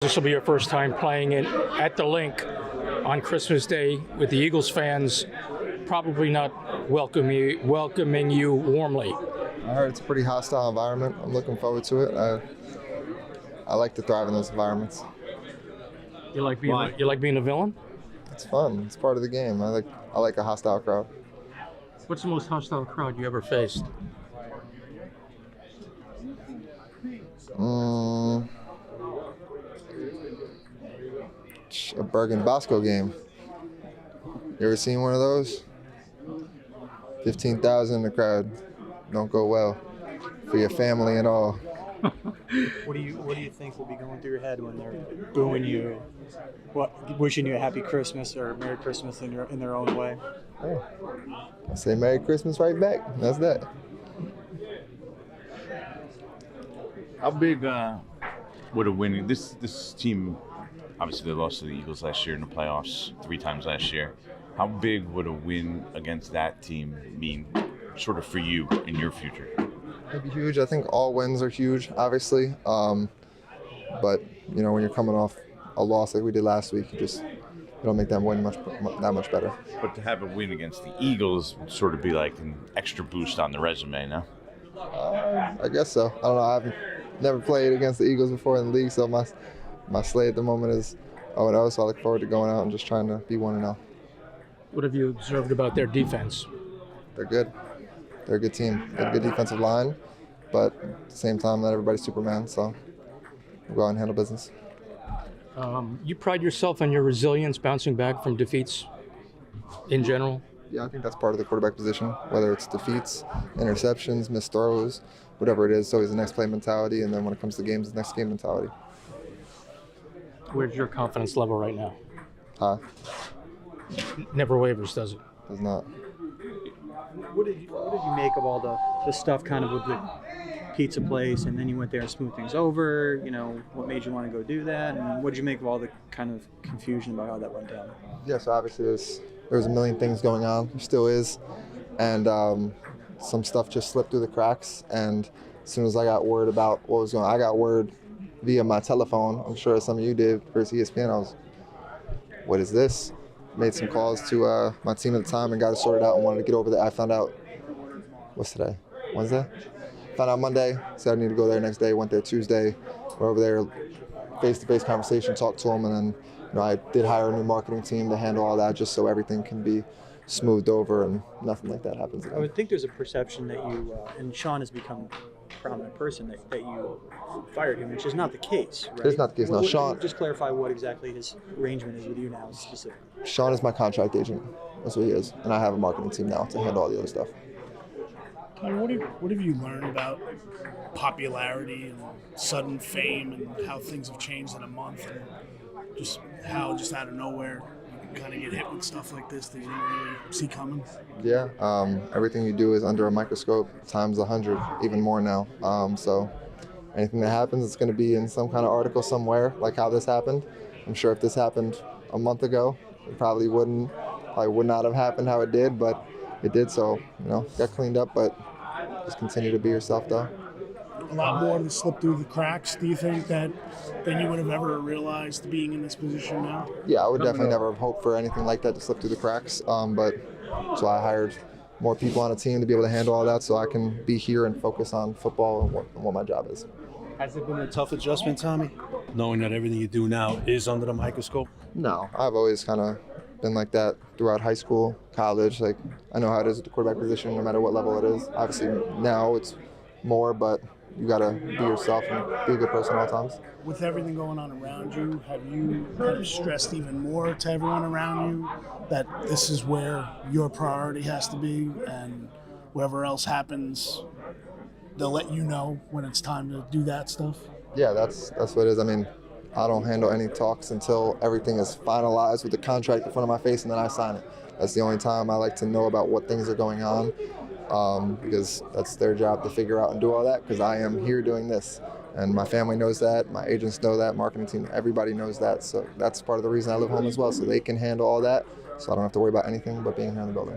This will be your first time playing it at the link on Christmas Day with the Eagles fans probably not welcoming you warmly. I heard it's a pretty hostile environment. I'm looking forward to it. I like to thrive in those environments. You like being a villain? It's fun. It's part of the game. I like a hostile crowd. What's the most hostile crowd you ever faced? A Bergen Bosco game. You ever seen one of those? 15,000 in the crowd. Don't go well for your family and all. What do you think will be going through your head when they're booing you, wishing you a happy Christmas or Merry Christmas in their own way? Oh. I say Merry Christmas right back. That's that. How big would a win? This team, obviously they lost to the Eagles last year in the playoffs 3 times last year. How big would a win against that team mean, sort of for you in your future? It'd be huge. I think all wins are huge, obviously. But you know, when you're coming off a loss like we did last week, you don't make that win that much better. But to have a win against the Eagles would sort of be like an extra boost on the resume, no? I guess so. I don't know. I've never played against the Eagles before in the league, so my slate at the moment is 0-0. So I look forward to going out and just trying to be 1-0. What have you observed about their defense? They're good. They're a good team. They have a good defensive line, but at the same time, not everybody's Superman, so we'll go out and handle business. You pride yourself on your resilience bouncing back from defeats in general? Yeah, I think that's part of the quarterback position, whether it's defeats, interceptions, missed throws, whatever it is. It's always the next play mentality, and then when it comes to games, the next game mentality. Where's your confidence level right now? High. Never wavers, does it? Does not. What did you make of all the stuff kind of with the pizza place, and then you went there and smoothed things over? You know, what made you want to go do that, and what did you make of all the kind of confusion about how that went down? Yeah, so obviously there was a million things going on. There still is, and some stuff just slipped through the cracks. And as soon as I got word about what was going on, I got word via my telephone. I'm sure some of you did versus ESPN. I was, what is this? Made some calls to my team at the time and got it sorted out and wanted to get over there. I found out, what's today? Wednesday? Found out Monday, said I need to go there next day, went there Tuesday. We're over there, face-to-face conversation, talked to them, and then I did hire a new marketing team to handle all that just so everything can be smoothed over and nothing like that happens again. I would think there's a perception that you, and Sean has become a prominent person, that you fired him, which is not the case, right? It's not the case, no. Sean, just clarify what exactly his arrangement is with you now specifically. Sean is my contract agent. That's what he is. And I have a marketing team now to handle all the other stuff. What have you learned about popularity and sudden fame and how things have changed in a month, and just how just out of nowhere you can kind of get hit with stuff like this that you didn't really see coming? Yeah, everything you do is under a microscope times 100, even more now. So anything that happens, it's going to be in some kind of article somewhere, like how this happened. I'm sure if this happened a month ago, it probably would not have happened how it did, but it did. So, got cleaned up, but just continue to be yourself, though. A lot more to slip through the cracks, do you think, than you would have ever realized being in this position now? Yeah, I would definitely never have hoped for anything like that to slip through the cracks. But so I hired more people on a team to be able to handle all that so I can be here and focus on football and what my job is. Has it been a tough adjustment, Tommy, knowing that everything you do now is under the microscope? No, I've always kind of been like that throughout high school, college. Like, I know how it is at the quarterback position, no matter what level it is. Obviously, now it's more, but you got to be yourself and be a good person at all times. With everything going on around you, have you kind of stressed even more to everyone around you that this is where your priority has to be, and whatever else happens, they'll let you know when it's time to do that stuff? Yeah, that's what it is. I mean, I don't handle any talks until everything is finalized with the contract in front of my face, and then I sign it. That's the only time I like to know about what things are going on, because that's their job to figure out and do all that, because I am here doing this. And my family knows that, my agents know that, marketing team, everybody knows that. So that's part of the reason I live home as well, so they can handle all that, so I don't have to worry about anything but being here in the building.